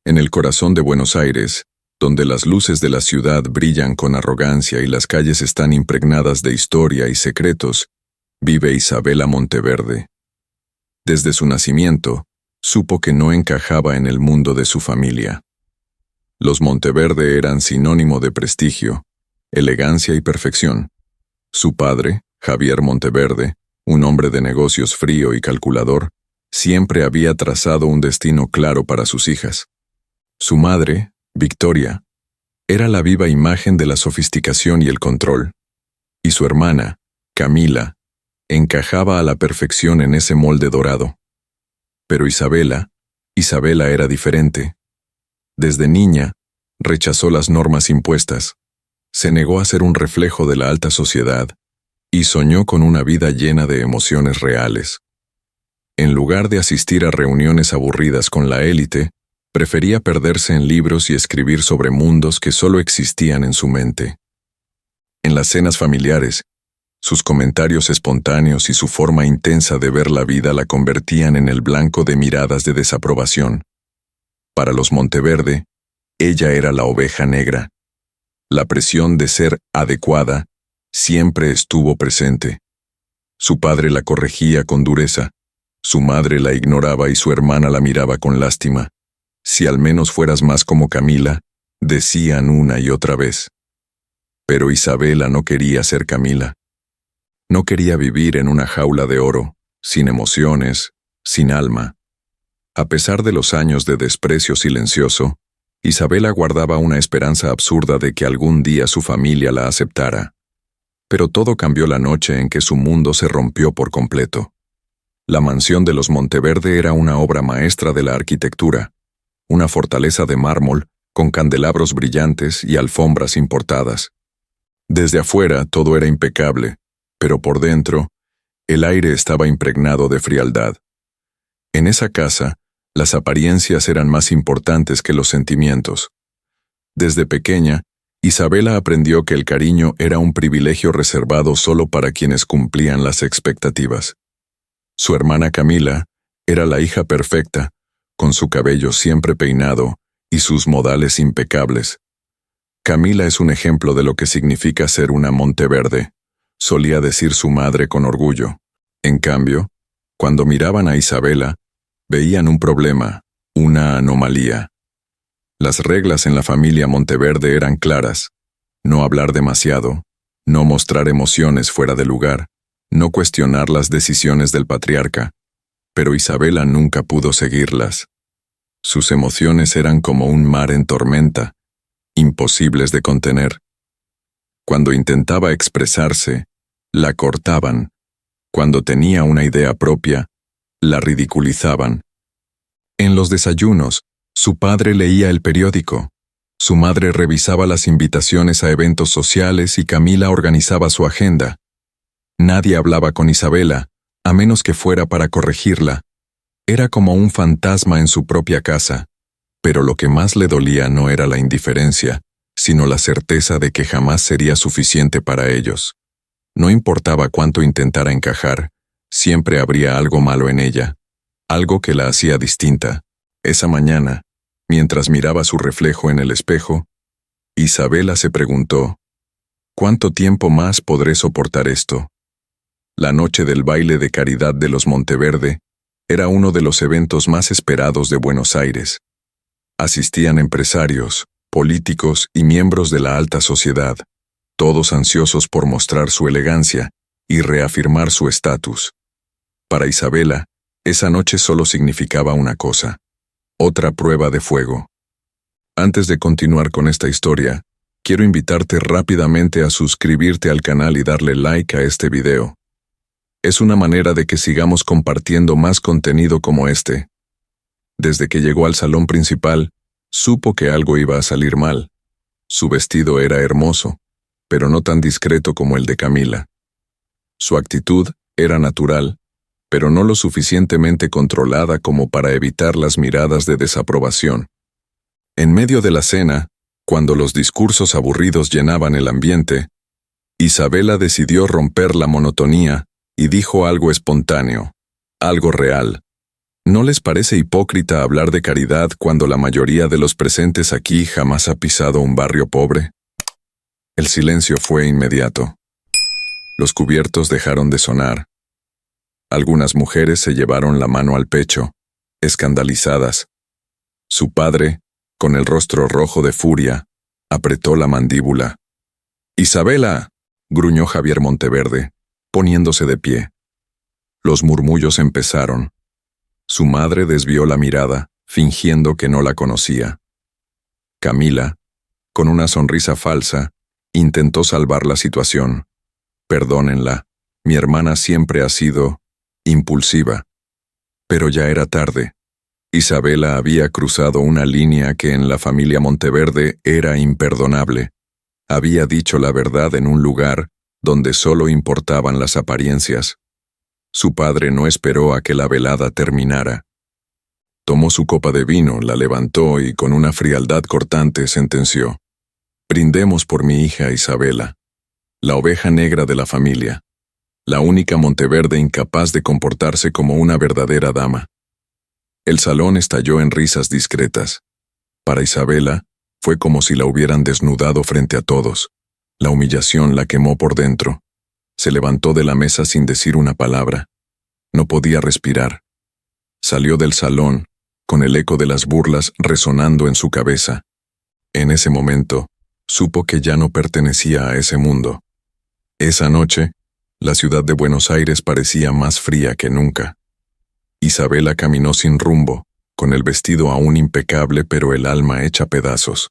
En el corazón de Buenos Aires, donde las luces de la ciudad brillan con arrogancia y las calles están impregnadas de historia y secretos, vive Isabela Monteverde. Desde su nacimiento, supo que no encajaba en el mundo de su familia. Los Monteverde eran sinónimo de prestigio, elegancia y perfección. Su padre, Javier Monteverde, un hombre de negocios frío y calculador, siempre había trazado un destino claro para sus hijas. Su madre, Victoria, era la viva imagen de la sofisticación y el control, y su hermana, Camila, encajaba a la perfección en ese molde dorado. Pero Isabela era diferente. Desde niña, rechazó las normas impuestas, se negó a ser un reflejo de la alta sociedad y soñó con una vida llena de emociones reales. En lugar de asistir a reuniones aburridas con la élite, prefería perderse en libros y escribir sobre mundos que solo existían en su mente. En las cenas familiares, sus comentarios espontáneos y su forma intensa de ver la vida la convertían en el blanco de miradas de desaprobación. Para los Monteverde, ella era la oveja negra. La presión de ser adecuada siempre estuvo presente. Su padre la corregía con dureza, su madre la ignoraba y su hermana la miraba con lástima. Si al menos fueras más como Camila, decían una y otra vez. Pero Isabela no quería ser Camila. No quería vivir en una jaula de oro, sin emociones, sin alma. A pesar de los años de desprecio silencioso, Isabela guardaba una esperanza absurda de que algún día su familia la aceptara. Pero todo cambió la noche en que su mundo se rompió por completo. La mansión de los Monteverde era una obra maestra de la arquitectura, una fortaleza de mármol con candelabros brillantes y alfombras importadas. Desde afuera todo era impecable, pero por dentro, el aire estaba impregnado de frialdad. En esa casa, las apariencias eran más importantes que los sentimientos. Desde pequeña, Isabela aprendió que el cariño era un privilegio reservado solo para quienes cumplían las expectativas. Su hermana Camila era la hija perfecta, con su cabello siempre peinado y sus modales impecables. Camila es un ejemplo de lo que significa ser una Monteverde, solía decir su madre con orgullo. En cambio, cuando miraban a Isabela, veían un problema, una anomalía. Las reglas en la familia Monteverde eran claras: no hablar demasiado, no mostrar emociones fuera de lugar, no cuestionar las decisiones del patriarca. Pero Isabela nunca pudo seguirlas. Sus emociones eran como un mar en tormenta, imposibles de contener. Cuando intentaba expresarse, la cortaban. Cuando tenía una idea propia, la ridiculizaban. En los desayunos, su padre leía el periódico. Su madre revisaba las invitaciones a eventos sociales y Camila organizaba su agenda. Nadie hablaba con Isabela, a menos que fuera para corregirla. Era como un fantasma en su propia casa, pero lo que más le dolía no era la indiferencia, sino la certeza de que jamás sería suficiente para ellos. No importaba cuánto intentara encajar, siempre habría algo malo en ella, algo que la hacía distinta. Esa mañana, mientras miraba su reflejo en el espejo, Isabela se preguntó: ¿cuánto tiempo más podré soportar esto? La noche del baile de caridad de los Monteverde era uno de los eventos más esperados de Buenos Aires. Asistían empresarios, políticos y miembros de la alta sociedad, todos ansiosos por mostrar su elegancia y reafirmar su estatus. Para Isabela, esa noche solo significaba una cosa: otra prueba de fuego. Antes de continuar con esta historia, quiero invitarte rápidamente a suscribirte al canal y darle like a este video. Es una manera de que sigamos compartiendo más contenido como este. Desde que llegó al salón principal, supo que algo iba a salir mal. Su vestido era hermoso, pero no tan discreto como el de Camila. Su actitud era natural, pero no lo suficientemente controlada como para evitar las miradas de desaprobación. En medio de la cena, cuando los discursos aburridos llenaban el ambiente, Isabela decidió romper la monotonía y dijo algo espontáneo, algo real. ¿No les parece hipócrita hablar de caridad cuando la mayoría de los presentes aquí jamás ha pisado un barrio pobre? El silencio fue inmediato. Los cubiertos dejaron de sonar. Algunas mujeres se llevaron la mano al pecho, escandalizadas. Su padre, con el rostro rojo de furia, apretó la mandíbula. «¡Isabela!», gruñó Javier Monteverde, poniéndose de pie. Los murmullos empezaron. Su madre desvió la mirada, fingiendo que no la conocía. Camila, con una sonrisa falsa, intentó salvar la situación. «Perdónenla, mi hermana siempre ha sido impulsiva». Pero ya era tarde. Isabela había cruzado una línea que en la familia Monteverde era imperdonable. Había dicho la verdad en un lugar donde solo importaban las apariencias. Su padre no esperó a que la velada terminara. Tomó su copa de vino, la levantó y con una frialdad cortante sentenció: «Brindemos por mi hija Isabela, la oveja negra de la familia, la única Monteverde incapaz de comportarse como una verdadera dama». El salón estalló en risas discretas. Para Isabela, fue como si la hubieran desnudado frente a todos. La humillación la quemó por dentro. Se levantó de la mesa sin decir una palabra. No podía respirar. Salió del salón, con el eco de las burlas resonando en su cabeza. En ese momento, supo que ya no pertenecía a ese mundo. Esa noche, la ciudad de Buenos Aires parecía más fría que nunca. Isabela caminó sin rumbo, con el vestido aún impecable pero el alma hecha pedazos.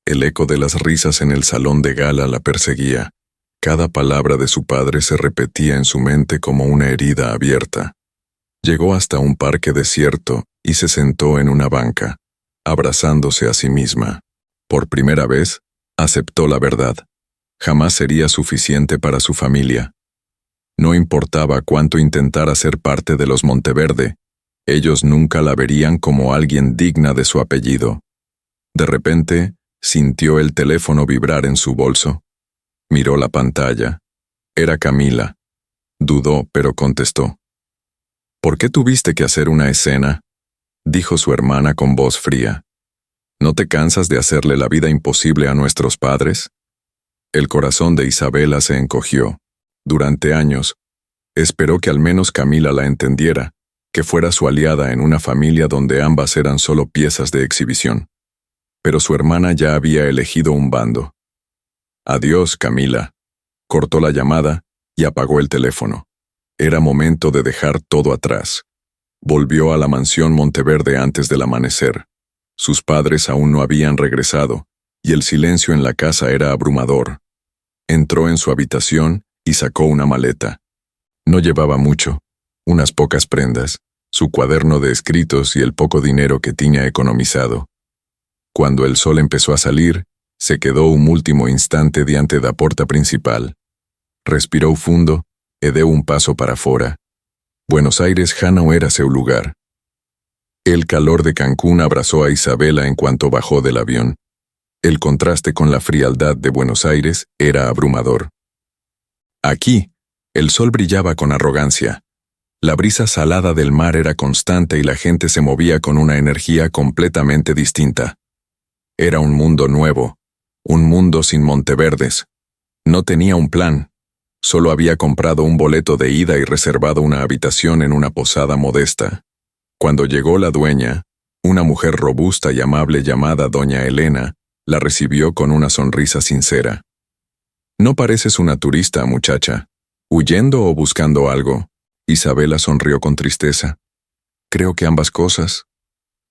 El eco de las risas en el salón de gala la perseguía. Cada palabra de su padre se repetía en su mente como una herida abierta. Llegó hasta un parque desierto y se sentó en una banca, abrazándose a sí misma. Por primera vez, aceptó la verdad. Jamás sería suficiente para su familia. No importaba cuánto intentara ser parte de los Monteverde, ellos nunca la verían como alguien digna de su apellido. De repente, sintió el teléfono vibrar en su bolso. Miró la pantalla. Era Camila. Dudó, pero contestó. «¿Por qué tuviste que hacer una escena?», dijo su hermana con voz fría. «¿No te cansas de hacerle la vida imposible a nuestros padres?». El corazón de Isabela se encogió. Durante años, esperó que al menos Camila la entendiera, que fuera su aliada en una familia donde ambas eran solo piezas de exhibición. Pero su hermana ya había elegido un bando. «Adiós, Camila», cortó la llamada y apagó el teléfono. Era momento de dejar todo atrás. Volvió a la mansión Monteverde antes del amanecer. Sus padres aún no habían regresado, y el silencio en la casa era abrumador. Entró en su habitación y sacó una maleta. No llevaba mucho, unas pocas prendas, su cuaderno de escritos y el poco dinero que tenía economizado. Cuando el sol empezó a salir, se quedó un último instante diante da porta principal. Respiró fundo e deu un paso para fora. Buenos Aires já no era seu lugar. El calor de Cancún abrazó a Isabela en cuanto bajó del avión. El contraste con la frialdad de Buenos Aires era abrumador. Aquí, el sol brillaba con arrogancia. La brisa salada del mar era constante y la gente se movía con una energía completamente distinta. Era un mundo nuevo, un mundo sin Monteverdes. No tenía un plan, solo había comprado un boleto de ida y reservado una habitación en una posada modesta. Cuando llegó la dueña, una mujer robusta y amable llamada Doña Elena, la recibió con una sonrisa sincera. «No pareces una turista, muchacha. ¿Huyendo o buscando algo?». Isabela sonrió con tristeza. «Creo que ambas cosas».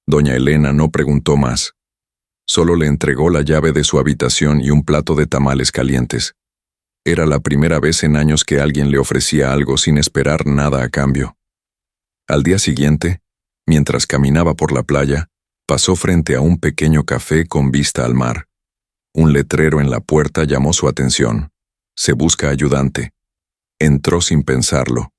Doña Elena no preguntó más. Solo le entregó la llave de su habitación y un plato de tamales calientes. Era la primera vez en años que alguien le ofrecía algo sin esperar nada a cambio. Al día siguiente, mientras caminaba por la playa, pasó frente a un pequeño café con vista al mar. Un letrero en la puerta llamó su atención. «Se busca ayudante». Entró sin pensarlo.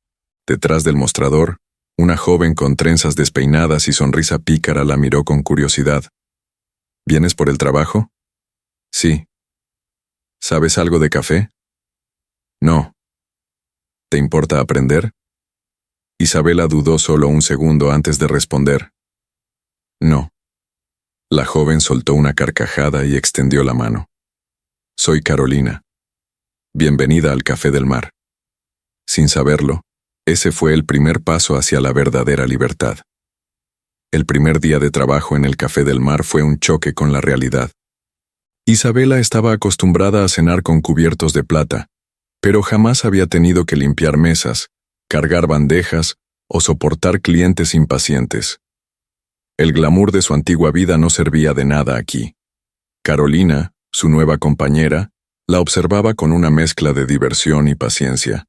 Detrás del mostrador, una joven con trenzas despeinadas y sonrisa pícara la miró con curiosidad. «¿Vienes por el trabajo?». «Sí». «¿Sabes algo de café?». «No». «¿Te importa aprender?». Isabela dudó solo un segundo antes de responder. No. La joven soltó una carcajada y extendió la mano. Soy Carolina. Bienvenida al Café del Mar. Sin saberlo, ese fue el primer paso hacia la verdadera libertad. El primer día de trabajo en el Café del Mar fue un choque con la realidad. Isabela estaba acostumbrada a cenar con cubiertos de plata, pero jamás había tenido que limpiar mesas, cargar bandejas o soportar clientes impacientes. El glamour de su antigua vida no servía de nada aquí. Carolina, su nueva compañera, la observaba con una mezcla de diversión y paciencia.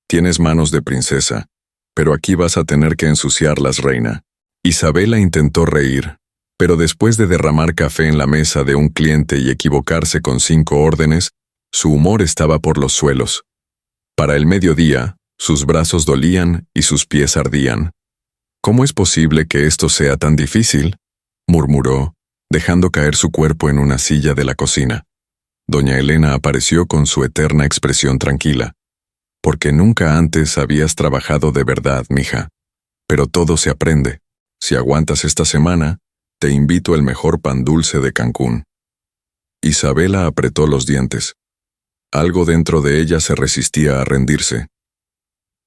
Tienes manos de princesa, pero aquí vas a tener que ensuciarlas, reina. Isabela intentó reír, pero después de derramar café en la mesa de un cliente y equivocarse con 5 órdenes, su humor estaba por los suelos. Para el mediodía, sus brazos dolían y sus pies ardían. ¿Cómo es posible que esto sea tan difícil?, murmuró, dejando caer su cuerpo en una silla de la cocina. Doña Elena apareció con su eterna expresión tranquila. Porque nunca antes habías trabajado de verdad, mija. Pero todo se aprende. Si aguantas esta semana, te invito el mejor pan dulce de Cancún. Isabela apretó los dientes. Algo dentro de ella se resistía a rendirse.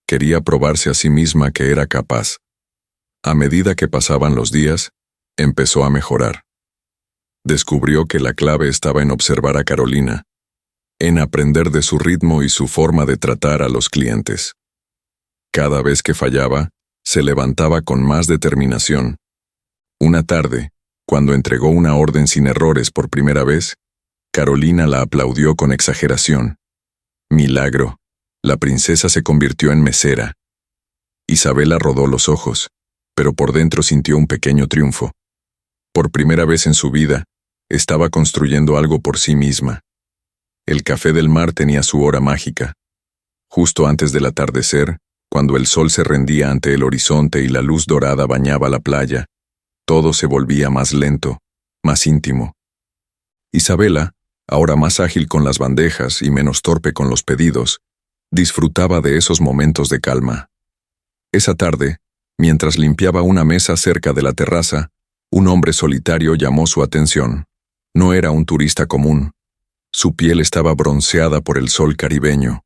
Quería probarse a sí misma que era capaz. A medida que pasaban los días, empezó a mejorar. Descubrió que la clave estaba en observar a Carolina, en aprender de su ritmo y su forma de tratar a los clientes. Cada vez que fallaba, se levantaba con más determinación. Una tarde, cuando entregó una orden sin errores por primera vez, Carolina la aplaudió con exageración. Milagro, la princesa se convirtió en mesera. Isabela rodó los ojos, pero por dentro sintió un pequeño triunfo. Por primera vez en su vida, estaba construyendo algo por sí misma. El Café del Mar tenía su hora mágica. Justo antes del atardecer, cuando el sol se rendía ante el horizonte y la luz dorada bañaba la playa, todo se volvía más lento, más íntimo. Isabela, ahora más ágil con las bandejas y menos torpe con los pedidos, disfrutaba de esos momentos de calma. Esa tarde, mientras limpiaba una mesa cerca de la terraza, un hombre solitario llamó su atención. No era un turista común. Su piel estaba bronceada por el sol caribeño.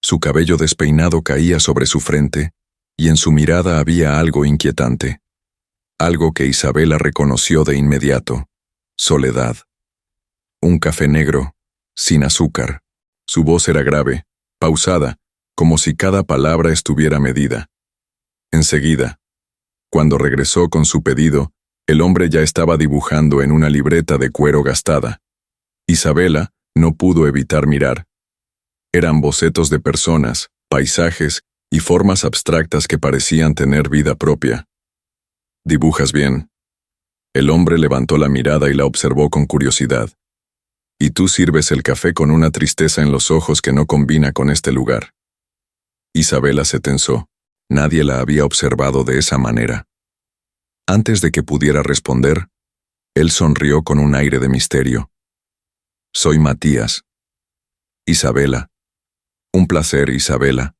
Su cabello despeinado caía sobre su frente, y en su mirada había algo inquietante. Algo que Isabela reconoció de inmediato. Soledad. Un café negro, sin azúcar. Su voz era grave, pausada, como si cada palabra estuviera medida. Enseguida, cuando regresó con su pedido, el hombre ya estaba dibujando en una libreta de cuero gastada. Isabela no pudo evitar mirar. Eran bocetos de personas, paisajes y formas abstractas que parecían tener vida propia. «Dibujas bien». El hombre levantó la mirada y la observó con curiosidad. «Y tú sirves el café con una tristeza en los ojos que no combina con este lugar». Isabela se tensó. Nadie la había observado de esa manera. Antes de que pudiera responder, él sonrió con un aire de misterio. «Soy Matías». «Isabela». «Un placer, Isabela.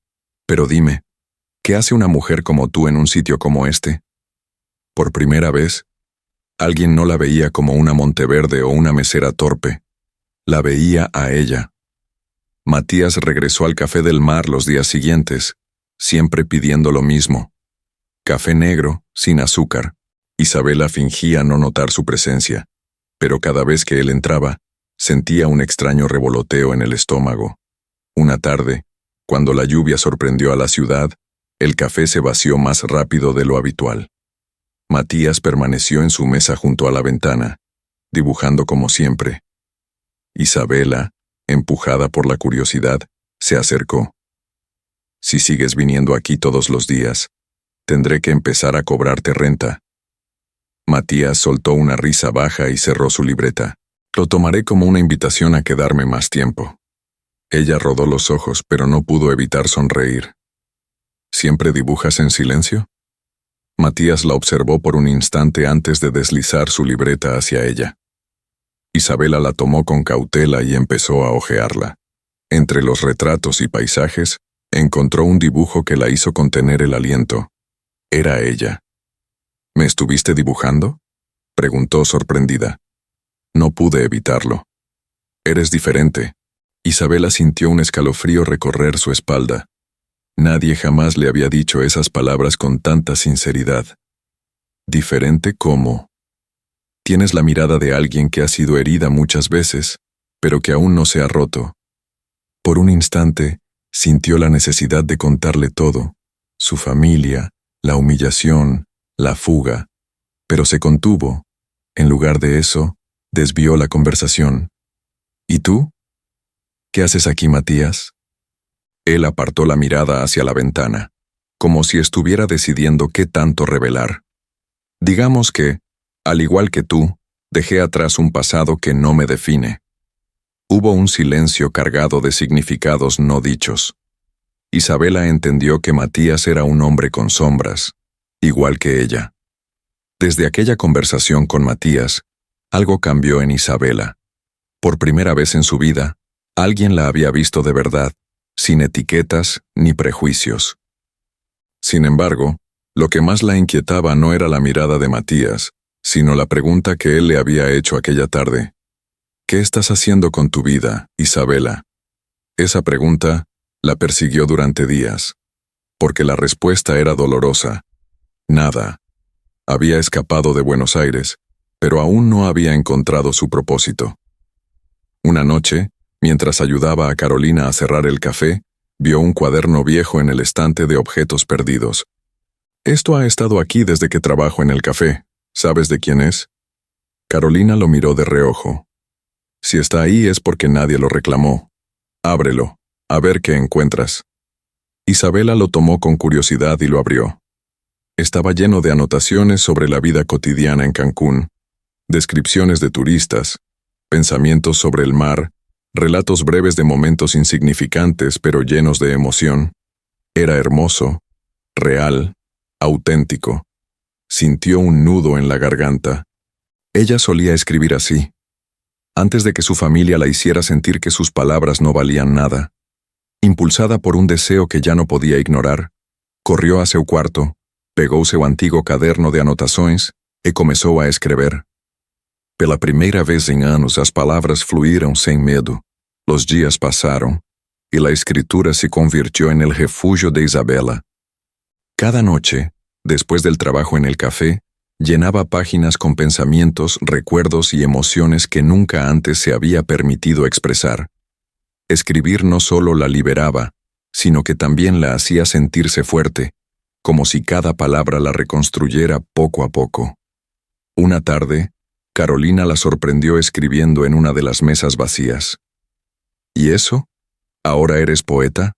Pero dime, ¿qué hace una mujer como tú en un sitio como este?» Por primera vez, alguien no la veía como una Monteverde o una mesera torpe. La veía a ella. Matías regresó al Café del Mar los días siguientes, siempre pidiendo lo mismo. Café negro, sin azúcar. Isabela fingía no notar su presencia, pero cada vez que él entraba, sentía un extraño revoloteo en el estómago. Una tarde, cuando la lluvia sorprendió a la ciudad, el café se vació más rápido de lo habitual. Matías permaneció en su mesa junto a la ventana, dibujando como siempre. Isabela, empujada por la curiosidad, se acercó. «Si sigues viniendo aquí todos los días, tendré que empezar a cobrarte renta». Matías soltó una risa baja y cerró su libreta. «Lo tomaré como una invitación a quedarme más tiempo». Ella rodó los ojos, pero no pudo evitar sonreír. «¿Siempre dibujas en silencio?» Matías la observó por un instante antes de deslizar su libreta hacia ella. Isabela la tomó con cautela y empezó a hojearla. Entre los retratos y paisajes, Encontró un dibujo que la hizo contener el aliento. Era ella. ¿Me estuviste dibujando?, preguntó sorprendida. No pude evitarlo. Eres diferente. Isabela sintió un escalofrío recorrer su espalda. Nadie jamás le había dicho esas palabras con tanta sinceridad. ¿Diferente cómo? Tienes la mirada de alguien que ha sido herida muchas veces, pero que aún no se ha roto. Por un instante, sintió la necesidad de contarle todo, su familia, la humillación, la fuga, pero se contuvo. En lugar de eso, desvió la conversación. ¿Y tú? ¿Qué haces aquí, Matías? Él apartó la mirada hacia la ventana, como si estuviera decidiendo qué tanto revelar. Digamos que, al igual que tú, dejé atrás un pasado que no me define. Hubo un silencio cargado de significados no dichos. Isabela entendió que Matías era un hombre con sombras, igual que ella. Desde aquella conversación con Matías, algo cambió en Isabela. Por primera vez en su vida, alguien la había visto de verdad, sin etiquetas ni prejuicios. Sin embargo, lo que más la inquietaba no era la mirada de Matías, sino la pregunta que él le había hecho aquella tarde. ¿Qué estás haciendo con tu vida, Isabela? Esa pregunta la persiguió durante días, porque la respuesta era dolorosa. Nada. Había escapado de Buenos Aires, pero aún no había encontrado su propósito. Una noche, mientras ayudaba a Carolina a cerrar el café, vio un cuaderno viejo en el estante de objetos perdidos. Esto ha estado aquí desde que trabajo en el café. ¿Sabes de quién es? Carolina lo miró de reojo. Si está ahí es porque nadie lo reclamó. Ábrelo, a ver qué encuentras. Isabela lo tomó con curiosidad y lo abrió. Estaba lleno de anotaciones sobre la vida cotidiana en Cancún, descripciones de turistas, pensamientos sobre el mar, relatos breves de momentos insignificantes pero llenos de emoción. Era hermoso, real, auténtico. Sintió un nudo en la garganta. Ella solía escribir así, antes de que su familia la hiciera sentir que sus palabras no valían nada. Impulsada por un deseo que ya no podía ignorar, corrió a seu quarto, pegou seu antigo caderno de anotações e começou a escrever. Pela primeira vez em anos as palavras fluíram sem medo. Los dias passaram, e la escritura se convirtió en el refugio de Isabela. Cada noche, después del trabajo en el café, llenaba páginas con pensamientos, recuerdos y emociones que nunca antes se había permitido expresar. Escribir no solo la liberaba, sino que también la hacía sentirse fuerte, como si cada palabra la reconstruyera poco a poco. Una tarde, Carolina la sorprendió escribiendo en una de las mesas vacías. ¿Y eso? ¿Ahora eres poeta?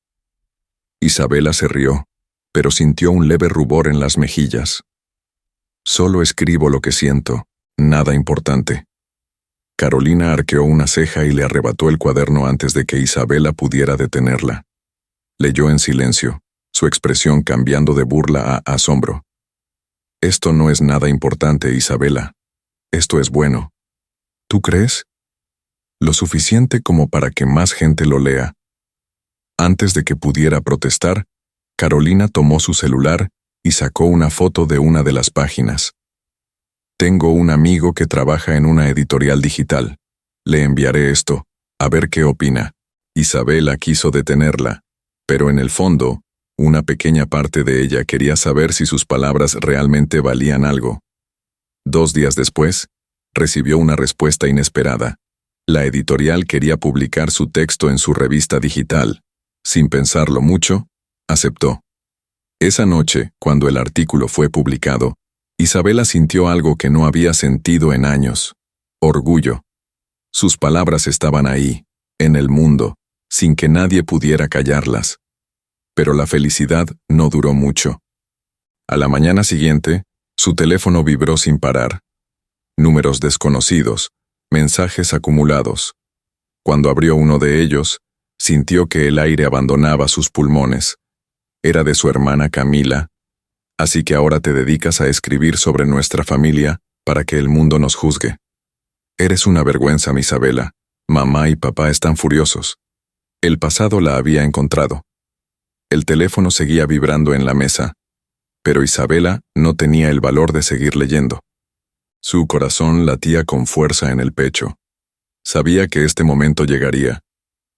Isabela se rió, pero sintió un leve rubor en las mejillas. Solo escribo lo que siento, nada importante. Carolina arqueó una ceja y le arrebató el cuaderno antes de que Isabela pudiera detenerla. Leyó en silencio, su expresión cambiando de burla a asombro. Esto no es nada importante, Isabela. Esto es bueno. ¿Tú crees? Lo suficiente como para que más gente lo lea. Antes de que pudiera protestar, Carolina tomó su celular y sacó una foto de una de las páginas. Tengo un amigo que trabaja en una editorial digital. Le enviaré esto, a ver qué opina. Isabela quiso detenerla, pero en el fondo, una pequeña parte de ella quería saber si sus palabras realmente valían algo. 2 días después, recibió una respuesta inesperada. La editorial quería publicar su texto en su revista digital. Sin pensarlo mucho, aceptó. Esa noche, cuando el artículo fue publicado, Isabela sintió algo que no había sentido en años: orgullo. Sus palabras estaban ahí, en el mundo, sin que nadie pudiera callarlas. Pero la felicidad no duró mucho. A la mañana siguiente, su teléfono vibró sin parar. Números desconocidos, mensajes acumulados. Cuando abrió uno de ellos, sintió que el aire abandonaba sus pulmones. Era de su hermana Camila. Así que ahora te dedicas a escribir sobre nuestra familia para que el mundo nos juzgue. Eres una vergüenza, mi Isabela. Mamá y papá están furiosos. El pasado la había encontrado. El teléfono seguía vibrando en la mesa, pero Isabela no tenía el valor de seguir leyendo. Su corazón latía con fuerza en el pecho. Sabía que este momento llegaría,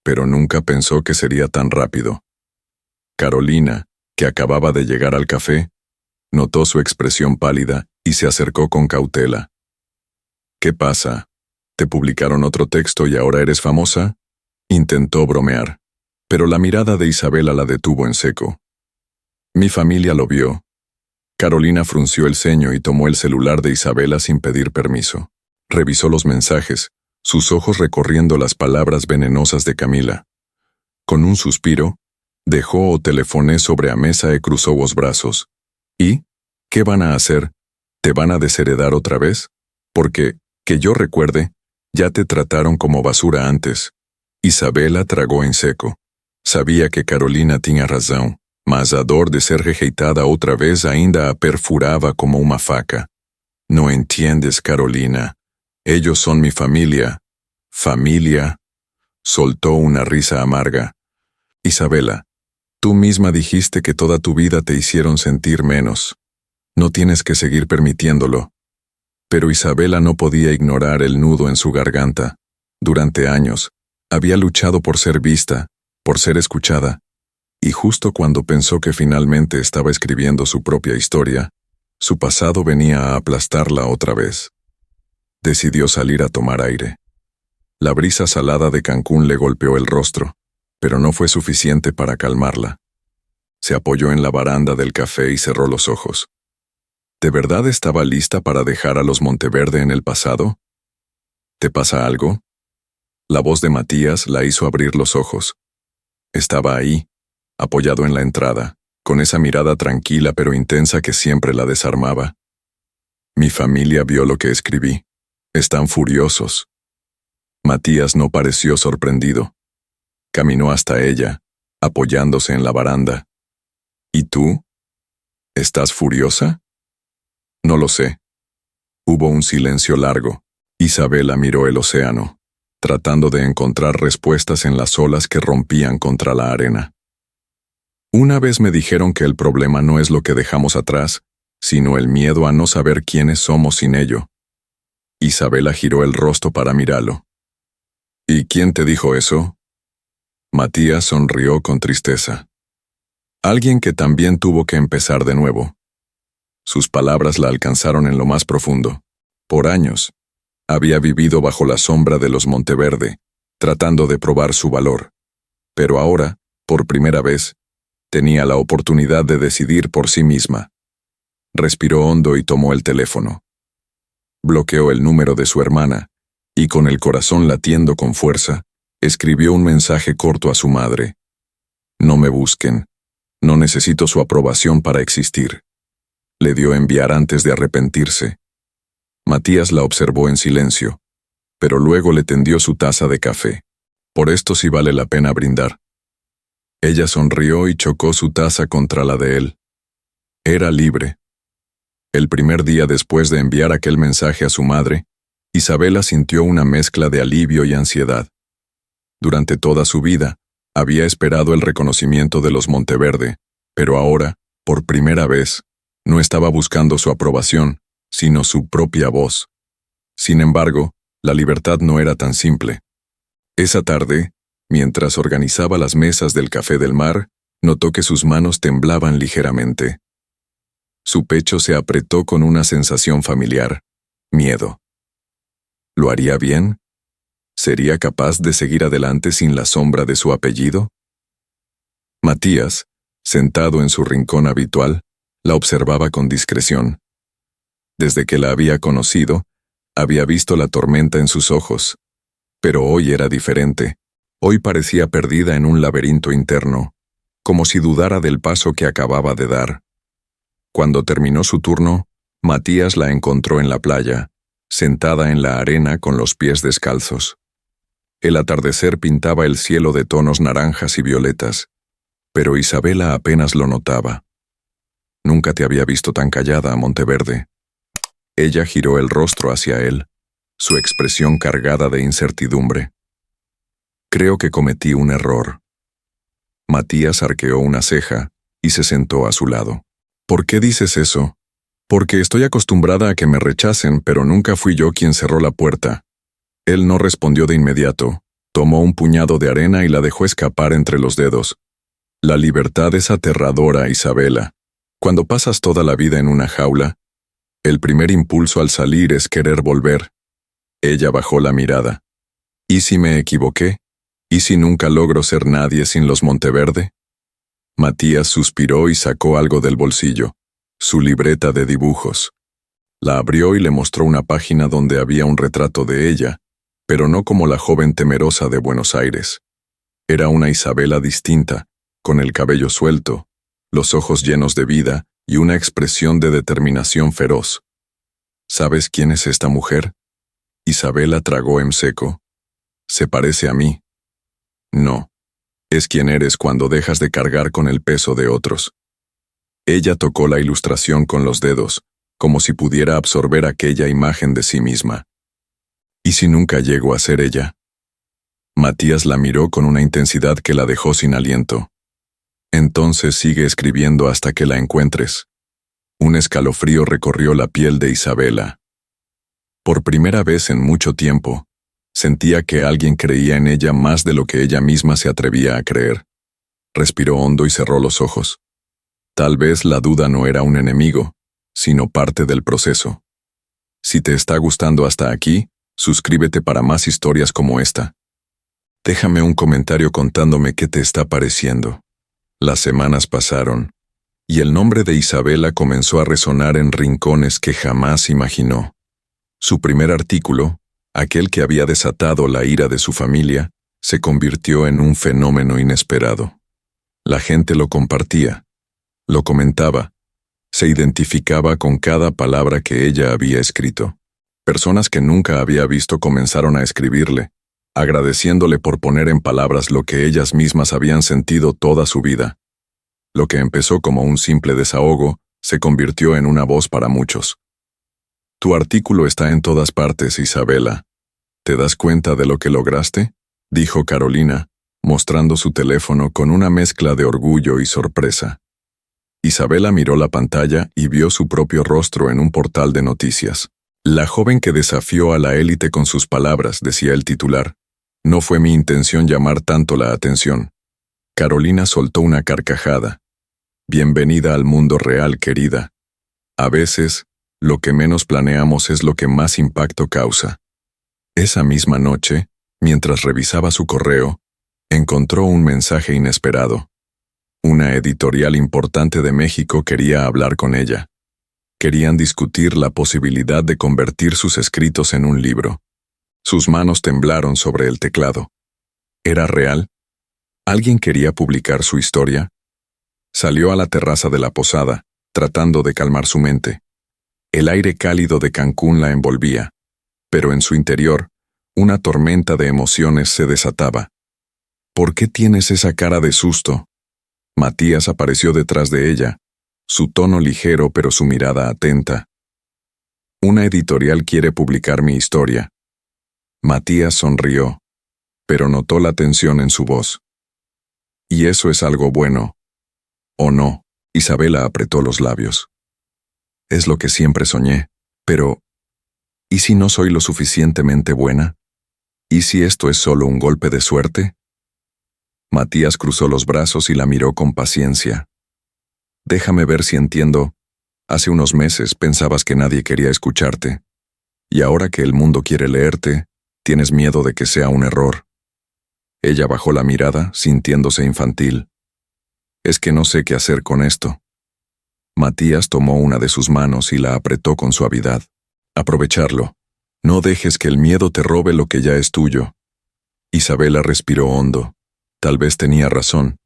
pero nunca pensó que sería tan rápido. Carolina, que acababa de llegar al café, notó su expresión pálida y se acercó con cautela. ¿Qué pasa? ¿Te publicaron otro texto y ahora eres famosa? Intentó bromear, pero la mirada de Isabela la detuvo en seco. Mi familia lo vio. Carolina frunció el ceño y tomó el celular de Isabela sin pedir permiso. Revisó los mensajes, sus ojos recorriendo las palabras venenosas de Camila. Con un suspiro, dejó o telefoné sobre a mesa e cruzó los brazos. ¿Y? ¿Qué van a hacer? ¿Te van a desheredar otra vez? Porque, que yo recuerde, ya te trataron como basura antes. Isabela tragó en seco. Sabía que Carolina tenía razón, mas a dor de ser rejeitada outra vez ainda a perfuraba como una faca. No entiendes, Carolina. Ellos son mi familia. ¿Familia? Soltó una risa amarga. Isabela, tú misma dijiste que toda tu vida te hicieron sentir menos. No tienes que seguir permitiéndolo. Pero Isabela no podía ignorar el nudo en su garganta. Durante años, había luchado por ser vista, por ser escuchada, y justo cuando pensó que finalmente estaba escribiendo su propia historia, su pasado venía a aplastarla otra vez. Decidió salir a tomar aire. La brisa salada de Cancún le golpeó el rostro, pero no fue suficiente para calmarla. Se apoyó en la baranda del café y cerró los ojos. ¿De verdad estaba lista para dejar a los Monteverde en el pasado? ¿Te pasa algo? La voz de Matías la hizo abrir los ojos. Estaba ahí, apoyado en la entrada, con esa mirada tranquila pero intensa que siempre la desarmaba. Mi familia vio lo que escribí. Están furiosos. Matías no pareció sorprendido. Caminó hasta ella, apoyándose en la baranda. ¿Y tú? ¿Estás furiosa? No lo sé. Hubo un silencio largo. Isabela miró el océano, tratando de encontrar respuestas en las olas que rompían contra la arena. Una vez me dijeron que el problema no es lo que dejamos atrás, sino el miedo a no saber quiénes somos sin ello. Isabela giró el rostro para mirarlo. ¿Y quién te dijo eso? Matías sonrió con tristeza. Alguien que también tuvo que empezar de nuevo. Sus palabras la alcanzaron en lo más profundo. Por años, había vivido bajo la sombra de los Monteverde, tratando de probar su valor. Pero ahora, por primera vez, tenía la oportunidad de decidir por sí misma. Respiró hondo y tomó el teléfono. Bloqueó el número de su hermana, y con el corazón latiendo con fuerza, escribió un mensaje corto a su madre. No me busquen. No necesito su aprobación para existir. Le dio enviar antes de arrepentirse. Matías la observó en silencio, pero luego le tendió su taza de café. Por esto sí vale la pena brindar. Ella sonrió y chocó su taza contra la de él. Era libre. El primer día después de enviar aquel mensaje a su madre, Isabela sintió una mezcla de alivio y ansiedad. Durante toda su vida, había esperado el reconocimiento de los Monteverde, pero ahora, por primera vez, no estaba buscando su aprobación, sino su propia voz. Sin embargo, la libertad no era tan simple. Esa tarde, mientras organizaba las mesas del Café del Mar, notó que sus manos temblaban ligeramente. Su pecho se apretó con una sensación familiar, miedo. ¿Lo haría bien? ¿Sería capaz de seguir adelante sin la sombra de su apellido? Matías, sentado en su rincón habitual, la observaba con discreción. Desde que la había conocido, había visto la tormenta en sus ojos, pero hoy era diferente. Hoy parecía perdida en un laberinto interno, como si dudara del paso que acababa de dar. Cuando terminó su turno, Matías la encontró en la playa, sentada en la arena con los pies descalzos. El atardecer pintaba el cielo de tonos naranjas y violetas, pero Isabela apenas lo notaba. Nunca te había visto tan callada, Monteverde. Ella giró el rostro hacia él, su expresión cargada de incertidumbre. Creo que cometí un error. Matías arqueó una ceja y se sentó a su lado. ¿Por qué dices eso? Porque estoy acostumbrada a que me rechacen, pero nunca fui yo quien cerró la puerta. Él no respondió de inmediato. Tomó un puñado de arena y la dejó escapar entre los dedos. La libertad es aterradora, Isabela. Cuando pasas toda la vida en una jaula, el primer impulso al salir es querer volver. Ella bajó la mirada. ¿Y si me equivoqué? ¿Y si nunca logro ser nadie sin los Monteverde? Matías suspiró y sacó algo del bolsillo, su libreta de dibujos. La abrió y le mostró una página donde había un retrato de ella, pero no como la joven temerosa de Buenos Aires. Era una Isabela distinta, con el cabello suelto, los ojos llenos de vida y una expresión de determinación feroz. ¿Sabes quién es esta mujer? Isabela tragó en seco. ¿Se parece a mí? No. Es quien eres cuando dejas de cargar con el peso de otros. Ella tocó la ilustración con los dedos, como si pudiera absorber aquella imagen de sí misma. ¿Y si nunca llego a ser ella? Matías la miró con una intensidad que la dejó sin aliento. Entonces sigue escribiendo hasta que la encuentres. Un escalofrío recorrió la piel de Isabela. Por primera vez en mucho tiempo, sentía que alguien creía en ella más de lo que ella misma se atrevía a creer. Respiró hondo y cerró los ojos. Tal vez la duda no era un enemigo, sino parte del proceso. Si te está gustando hasta aquí, suscríbete para más historias como esta. Déjame un comentario contándome qué te está pareciendo. Las semanas pasaron, y el nombre de Isabela comenzó a resonar en rincones que jamás imaginó. Su primer artículo, aquel que había desatado la ira de su familia, se convirtió en un fenómeno inesperado. La gente lo compartía, lo comentaba, se identificaba con cada palabra que ella había escrito. Personas que nunca había visto comenzaron a escribirle, agradeciéndole por poner en palabras lo que ellas mismas habían sentido toda su vida. Lo que empezó como un simple desahogo, se convirtió en una voz para muchos. Tu artículo está en todas partes, Isabela. ¿Te das cuenta de lo que lograste? Dijo Carolina, mostrando su teléfono con una mezcla de orgullo y sorpresa. Isabela miró la pantalla y vio su propio rostro en un portal de noticias. La joven que desafió a la élite con sus palabras, decía el titular. No fue mi intención llamar tanto la atención. Carolina soltó una carcajada. Bienvenida al mundo real, querida. A veces, lo que menos planeamos es lo que más impacto causa. Esa misma noche, mientras revisaba su correo, encontró un mensaje inesperado. Una editorial importante de México quería hablar con ella. Querían discutir la posibilidad de convertir sus escritos en un libro. Sus manos temblaron sobre el teclado. ¿Era real? ¿Alguien quería publicar su historia? Salió a la terraza de la posada, tratando de calmar su mente. El aire cálido de Cancún la envolvía, pero en su interior, una tormenta de emociones se desataba. ¿Por qué tienes esa cara de susto? Matías apareció detrás de ella, su tono ligero pero su mirada atenta. Una editorial quiere publicar mi historia. Matías sonrió, pero notó la tensión en su voz. ¿Y eso es algo bueno? ¿O no? Isabela apretó los labios. Es lo que siempre soñé, pero ¿y si no soy lo suficientemente buena? ¿Y si esto es solo un golpe de suerte? Matías cruzó los brazos y la miró con paciencia. Déjame ver si entiendo. Hace unos meses pensabas que nadie quería escucharte, y ahora que el mundo quiere leerte, tienes miedo de que sea un error. Ella bajó la mirada, sintiéndose infantil. Es que no sé qué hacer con esto. Matías tomó una de sus manos y la apretó con suavidad. Aprovecharlo. No dejes que el miedo te robe lo que ya es tuyo. Isabela respiró hondo. Tal vez tenía razón.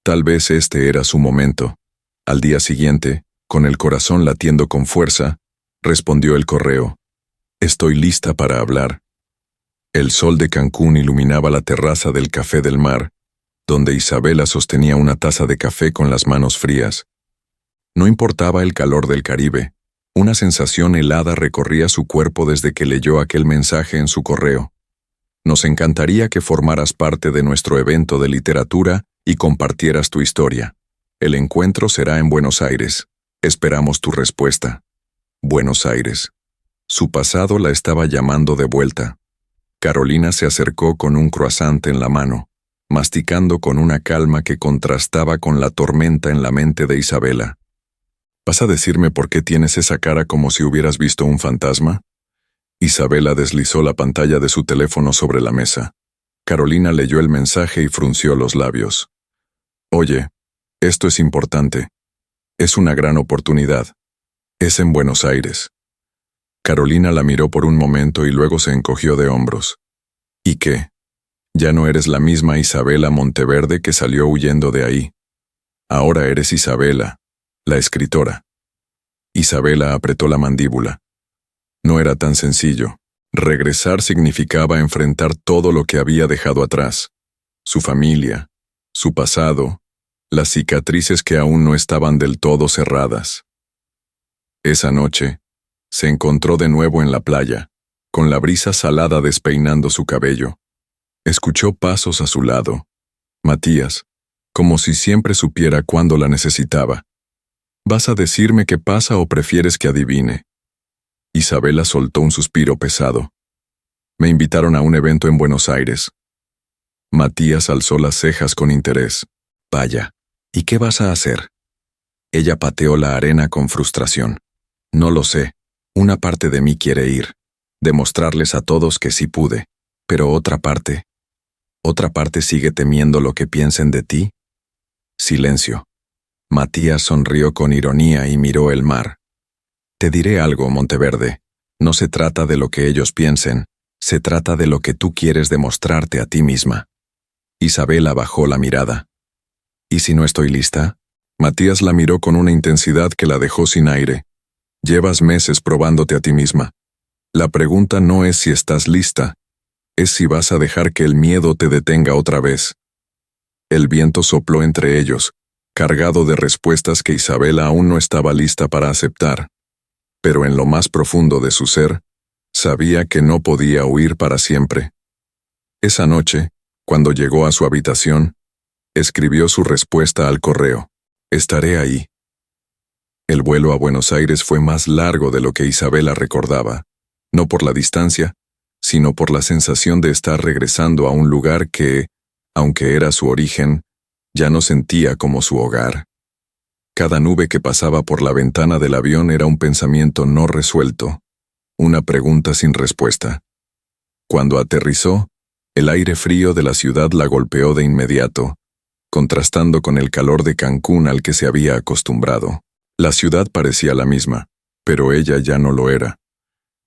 Tal vez este era su momento. Al día siguiente, con el corazón latiendo con fuerza, respondió el correo. Estoy lista para hablar. El sol de Cancún iluminaba la terraza del Café del Mar, donde Isabela sostenía una taza de café con las manos frías. No importaba el calor del Caribe, una sensación helada recorría su cuerpo desde que leyó aquel mensaje en su correo. Nos encantaría que formaras parte de nuestro evento de literatura y compartieras tu historia. El encuentro será en Buenos Aires. Esperamos tu respuesta. Buenos Aires. Su pasado la estaba llamando de vuelta. Carolina se acercó con un croissant en la mano, masticando con una calma que contrastaba con la tormenta en la mente de Isabela. ¿Vas a decirme por qué tienes esa cara como si hubieras visto un fantasma? Isabela deslizó la pantalla de su teléfono sobre la mesa. Carolina leyó el mensaje y frunció los labios. Oye, esto es importante. Es una gran oportunidad. Es en Buenos Aires. Carolina la miró por un momento y luego se encogió de hombros. ¿Y qué? Ya no eres la misma Isabela Monteverde que salió huyendo de ahí. Ahora eres Isabela, la escritora. Isabela apretó la mandíbula. No era tan sencillo. Regresar significaba enfrentar todo lo que había dejado atrás. Su familia, su pasado, las cicatrices que aún no estaban del todo cerradas. Esa noche, se encontró de nuevo en la playa, con la brisa salada despeinando su cabello. Escuchó pasos a su lado. Matías, como si siempre supiera cuándo la necesitaba. ¿Vas a decirme qué pasa o prefieres que adivine? Isabela soltó un suspiro pesado. Me invitaron a un evento en Buenos Aires. Matías alzó las cejas con interés. Vaya, ¿y qué vas a hacer? Ella pateó la arena con frustración. No lo sé. Una parte de mí quiere ir, demostrarles a todos que sí pude, pero otra parte sigue temiendo lo que piensen de ti. Silencio. Matías sonrió con ironía y miró el mar. Te diré algo, Monteverde. No se trata de lo que ellos piensen, se trata de lo que tú quieres demostrarte a ti misma. Isabela bajó la mirada. ¿Y si no estoy lista? Matías la miró con una intensidad que la dejó sin aire. Llevas meses probándote a ti misma. La pregunta no es si estás lista, es si vas a dejar que el miedo te detenga otra vez. El viento sopló entre ellos, cargado de respuestas que Isabela aún no estaba lista para aceptar. Pero en lo más profundo de su ser, sabía que no podía huir para siempre. Esa noche, cuando llegó a su habitación, escribió su respuesta al correo. Estaré ahí. El vuelo a Buenos Aires fue más largo de lo que Isabela recordaba, no por la distancia, sino por la sensación de estar regresando a un lugar que, aunque era su origen, ya no sentía como su hogar. Cada nube que pasaba por la ventana del avión era un pensamiento no resuelto, una pregunta sin respuesta. Cuando aterrizó, el aire frío de la ciudad la golpeó de inmediato, contrastando con el calor de Cancún al que se había acostumbrado. La ciudad parecía la misma, pero ella ya no lo era.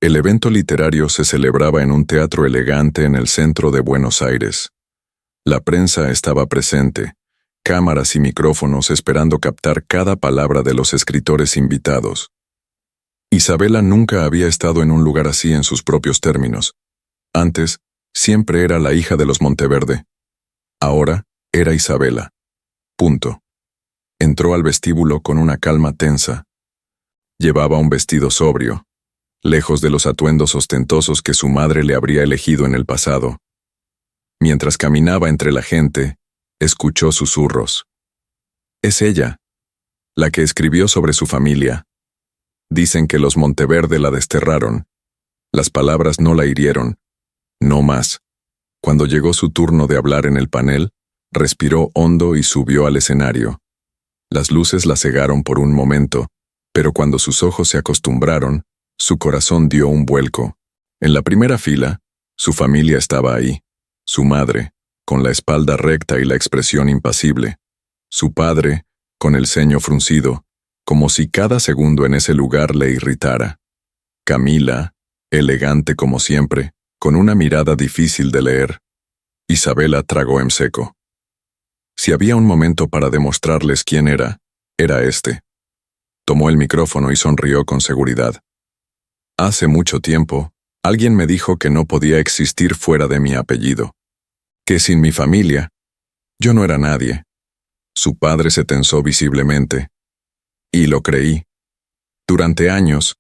El evento literario se celebraba en un teatro elegante en el centro de Buenos Aires. La prensa estaba presente, cámaras y micrófonos esperando captar cada palabra de los escritores invitados. Isabela nunca había estado en un lugar así en sus propios términos. Antes, siempre era la hija de los Monteverde. Ahora, era Isabela. Punto. Entró al vestíbulo con una calma tensa. Llevaba un vestido sobrio, lejos de los atuendos ostentosos que su madre le habría elegido en el pasado. Mientras caminaba entre la gente, escuchó susurros. Es ella, la que escribió sobre su familia. Dicen que los Monteverde la desterraron. Las palabras no la hirieron. No más. Cuando llegó su turno de hablar en el panel, respiró hondo y subió al escenario. Las luces la cegaron por un momento, pero cuando sus ojos se acostumbraron, su corazón dio un vuelco. En la primera fila, su familia estaba ahí. Su madre, con la espalda recta y la expresión impasible. Su padre, con el ceño fruncido, como si cada segundo en ese lugar le irritara. Camila, elegante como siempre, con una mirada difícil de leer. Isabela tragó en seco. Si había un momento para demostrarles quién era este. Tomó el micrófono y sonrió con seguridad. Hace mucho tiempo, alguien me dijo que no podía existir fuera de mi apellido. Que sin mi familia, yo no era nadie. Su padre se tensó visiblemente. Y lo creí. Durante años,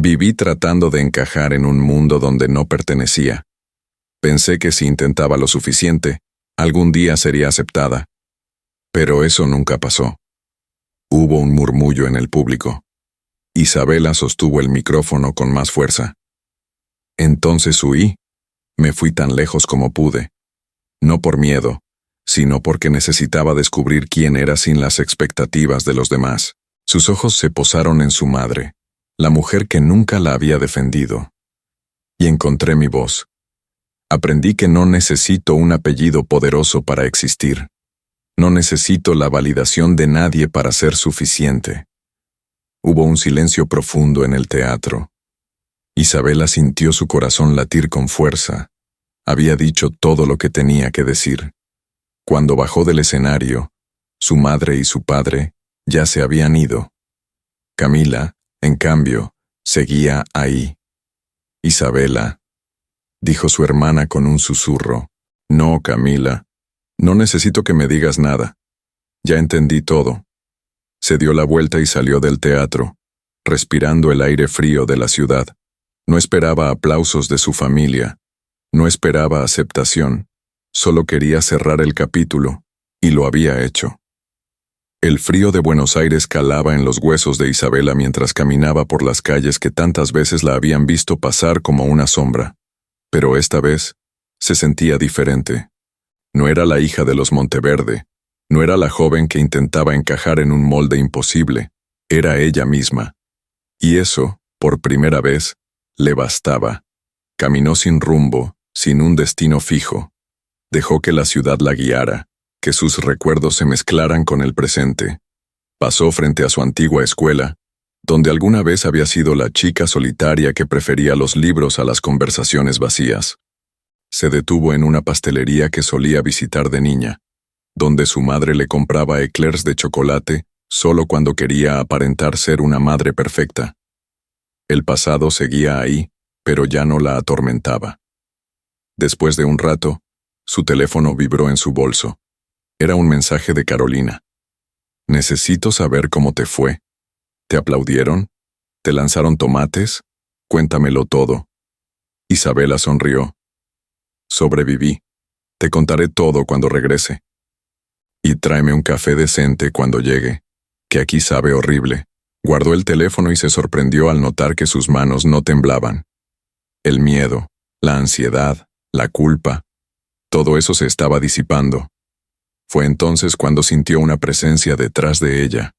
viví tratando de encajar en un mundo donde no pertenecía. Pensé que si intentaba lo suficiente, algún día sería aceptada. Pero eso nunca pasó. Hubo un murmullo en el público. Isabela sostuvo el micrófono con más fuerza. Entonces huí. Me fui tan lejos como pude. No por miedo, sino porque necesitaba descubrir quién era sin las expectativas de los demás. Sus ojos se posaron en su madre, la mujer que nunca la había defendido. Y encontré mi voz. Aprendí que no necesito un apellido poderoso para existir. No necesito la validación de nadie para ser suficiente. Hubo un silencio profundo en el teatro. Isabela sintió su corazón latir con fuerza. Había dicho todo lo que tenía que decir. Cuando bajó del escenario, su madre y su padre ya se habían ido. Camila, en cambio, seguía ahí. Isabela, dijo su hermana con un susurro. No, Camila, no necesito que me digas nada. Ya entendí todo. Se dio la vuelta y salió del teatro, respirando el aire frío de la ciudad. No esperaba aplausos de su familia. No esperaba aceptación. Solo quería cerrar el capítulo, y lo había hecho. El frío de Buenos Aires calaba en los huesos de Isabela mientras caminaba por las calles que tantas veces la habían visto pasar como una sombra. Pero esta vez se sentía diferente. No era la hija de los Monteverde, no era la joven que intentaba encajar en un molde imposible, era ella misma. Y eso, por primera vez, le bastaba. Caminó sin rumbo, sin un destino fijo. Dejó que la ciudad la guiara, que sus recuerdos se mezclaran con el presente. Pasó frente a su antigua escuela, donde alguna vez había sido la chica solitaria que prefería los libros a las conversaciones vacías. Se detuvo en una pastelería que solía visitar de niña, donde su madre le compraba eclairs de chocolate solo cuando quería aparentar ser una madre perfecta. El pasado seguía ahí, pero ya no la atormentaba. Después de un rato, su teléfono vibró en su bolso. Era un mensaje de Carolina. Necesito saber cómo te fue. ¿Te aplaudieron? ¿Te lanzaron tomates? Cuéntamelo todo. Isabela sonrió. Sobreviví. Te contaré todo cuando regrese. Y tráeme un café decente cuando llegue, que aquí sabe horrible. Guardó el teléfono y se sorprendió al notar que sus manos no temblaban. El miedo, la ansiedad, la culpa, todo eso se estaba disipando. Fue entonces cuando sintió una presencia detrás de ella.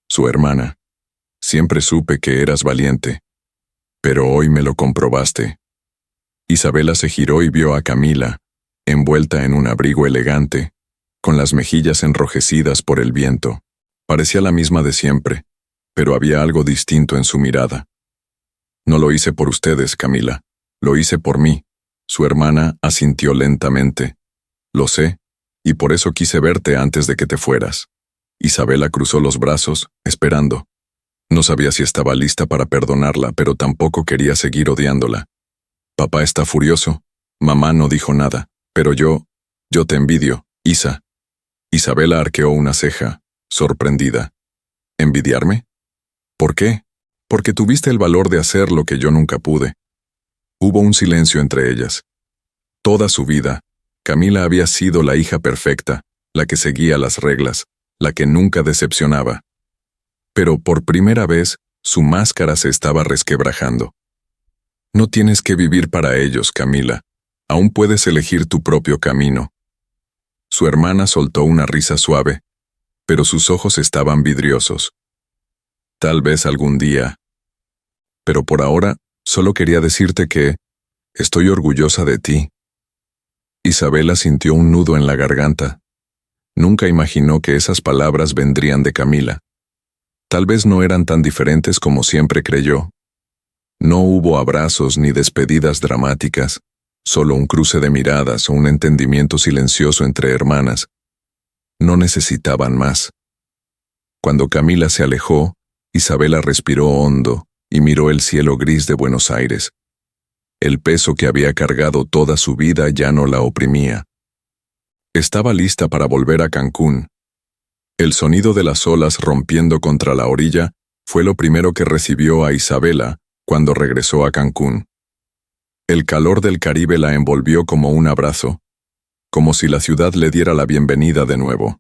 Su hermana. Siempre supe que eras valiente, pero hoy me lo comprobaste. Isabela se giró y vio a Camila, envuelta en un abrigo elegante, con las mejillas enrojecidas por el viento. Parecía la misma de siempre, pero había algo distinto en su mirada. No lo hice por ustedes, Camila, lo hice por mí. Su hermana asintió lentamente. Lo sé, y por eso quise verte antes de que te fueras. Isabela cruzó los brazos, esperando. No sabía si estaba lista para perdonarla, pero tampoco quería seguir odiándola. Papá está furioso. Mamá no dijo nada, pero yo te envidio, Isa. Isabela arqueó una ceja, sorprendida. ¿Envidiarme? ¿Por qué? Porque tuviste el valor de hacer lo que yo nunca pude. Hubo un silencio entre ellas. Toda su vida, Camila había sido la hija perfecta, la que seguía las reglas, la que nunca decepcionaba. Pero por primera vez, su máscara se estaba resquebrajando. No tienes que vivir para ellos, Camila. Aún puedes elegir tu propio camino. Su hermana soltó una risa suave, pero sus ojos estaban vidriosos. Tal vez algún día. Pero por ahora, solo quería decirte que estoy orgullosa de ti. Isabela sintió un nudo en la garganta. Nunca imaginó que esas palabras vendrían de Camila. Tal vez no eran tan diferentes como siempre creyó. No hubo abrazos ni despedidas dramáticas, solo un cruce de miradas o un entendimiento silencioso entre hermanas. No necesitaban más. Cuando Camila se alejó, Isabela respiró hondo y miró el cielo gris de Buenos Aires. El peso que había cargado toda su vida ya no la oprimía. Estaba lista para volver a Cancún. El sonido de las olas rompiendo contra la orilla fue lo primero que recibió a Isabela cuando regresó a Cancún. El calor del Caribe la envolvió como un abrazo, como si la ciudad le diera la bienvenida de nuevo.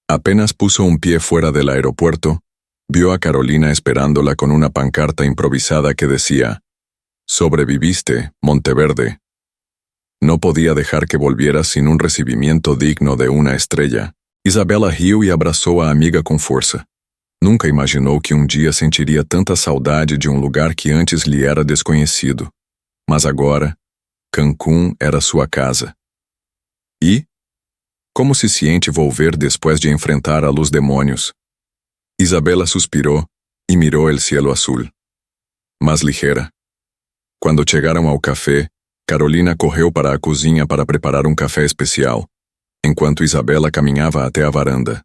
Apenas puso un pie fuera del aeropuerto, vio a Carolina esperándola con una pancarta improvisada que decía: «Sobreviviste, Monteverde». No podía dejar que volvieras sin un recibimiento digno de una estrella. Isabela riu e abraçou a amiga com força. Nunca imaginou que um dia sentiria tanta saudade de um lugar que antes lhe era desconhecido. Mas agora, Cancún era sua casa. E? Como se sente volver después de enfrentar a los demônios? Isabela suspirou e mirou el cielo azul. Más ligera. Quando chegaram ao café, Carolina correu para a cozinha para preparar um café especial, enquanto Isabela caminhava até a varanda.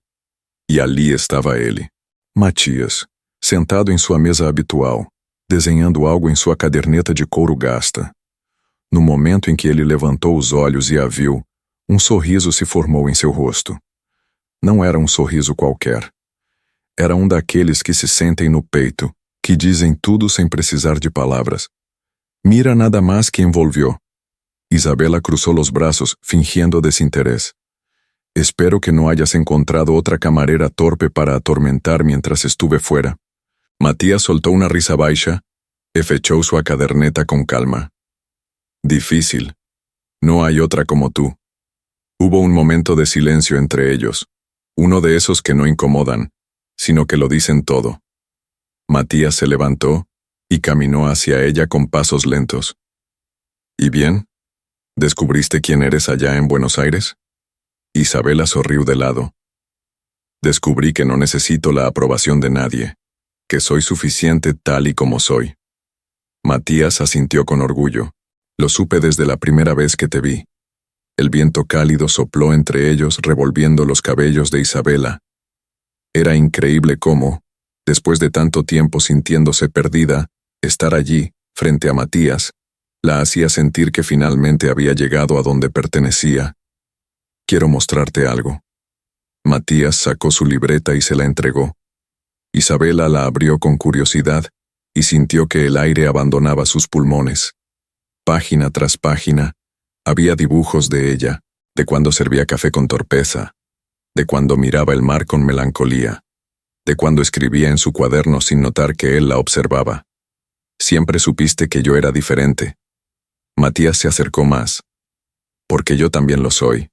E ali estava ele, Matias, sentado em sua mesa habitual, desenhando algo em sua caderneta de couro gasta. No momento em que ele levantou os olhos e a viu, um sorriso se formou em seu rosto. Não era um sorriso qualquer. Era um daqueles que se sentem no peito, que dizem tudo sem precisar de palavras. Mira nada más que envolvió. Isabela cruzó los brazos, fingiendo desinterés. Espero que no hayas encontrado otra camarera torpe para atormentar mientras estuve fuera. Matías soltó una risa baixa e fechó su caderneta con calma. Difícil. No hay otra como tú. Hubo un momento de silencio entre ellos, uno de esos que no incomodan, sino que lo dicen todo. Matías se levantó y caminó hacia ella con pasos lentos. ¿Y bien? ¿Descubriste quién eres allá en Buenos Aires? Isabela sonrió de lado. Descubrí que no necesito la aprobación de nadie, que soy suficiente tal y como soy. Matías asintió con orgullo. Lo supe desde la primera vez que te vi. El viento cálido sopló entre ellos revolviendo los cabellos de Isabela. Era increíble cómo, después de tanto tiempo sintiéndose perdida, estar allí, frente a Matías, la hacía sentir que finalmente había llegado a donde pertenecía. Quiero mostrarte algo. Matías sacó su libreta y se la entregó. Isabela la abrió con curiosidad y sintió que el aire abandonaba sus pulmones. Página tras página, había dibujos de ella, de cuando servía café con torpeza, de cuando miraba el mar con melancolía, de cuando escribía en su cuaderno sin notar que él la observaba. Siempre supiste que yo era diferente. Matías se acercó más. Porque yo también lo soy.